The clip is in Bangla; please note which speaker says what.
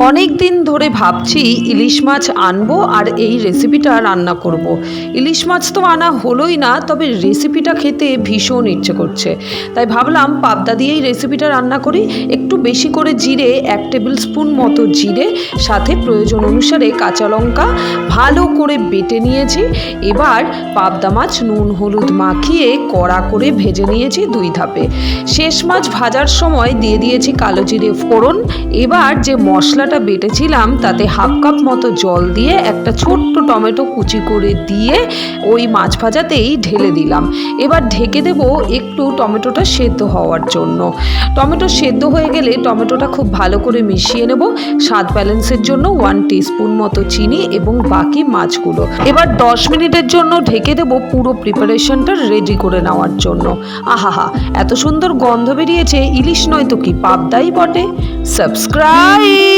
Speaker 1: অনেক দিন ধরে ভাবছি ইলিশ মাছ আনবো আর এই রেসিপিটা রান্না করব। ইলিশ মাছ তো আনা হলোই না, তবে রেসিপিটা খেতে ভীষণ ইচ্ছে করছে। তাই ভাবলাম পাবদা দিয়েই রেসিপিটা রান্না করি। একটু বেশি করে জিরে, 1 টেবিল স্পুন মতো জিরে, সাথে প্রয়োজন অনুসারে কাঁচা লঙ্কা ভালো করে বেটে নিয়েছি। এবার পাবদা মাছ নুন হলুদ মাখিয়ে কড়া করে ভেজে নিয়েছি 2 ধাপে। শেষ মাছ ভাজার সময় দিয়ে দিয়েছি কালো জিরে ফোড়ন। এবার যে মশলাটা বেটেছিলাম তাতে 1/2 কাপ মতো জল দিয়ে একটা ছোট্ট টমেটো কুচি করে দিয়ে ওই মাছ ভাজাতেই ঢেলে দিলাম। এবার ঢেকে দেব একটু টমেটোটা সেদ্ধ হওয়ার জন্য। টমেটো সেদ্ধ হয়ে গেলে টমেটোটা খুব ভালো করে মিশিয়ে নেব। স্বাদ ব্যালেন্সের জন্য 1 টিস্পুন মতো চিনি এবং বাকি মাছগুলো। এবার 10 মিনিটের জন্য ঢেকে দেব পুরো প্রিপারেশনটা রেডি করে নেওয়ার জন্য। আহাহা, এত সুন্দর গন্ধ বেরিয়েছে, ইলিশ নয় তো কি পাবদাই বটে। সাবস্ক্রাইব।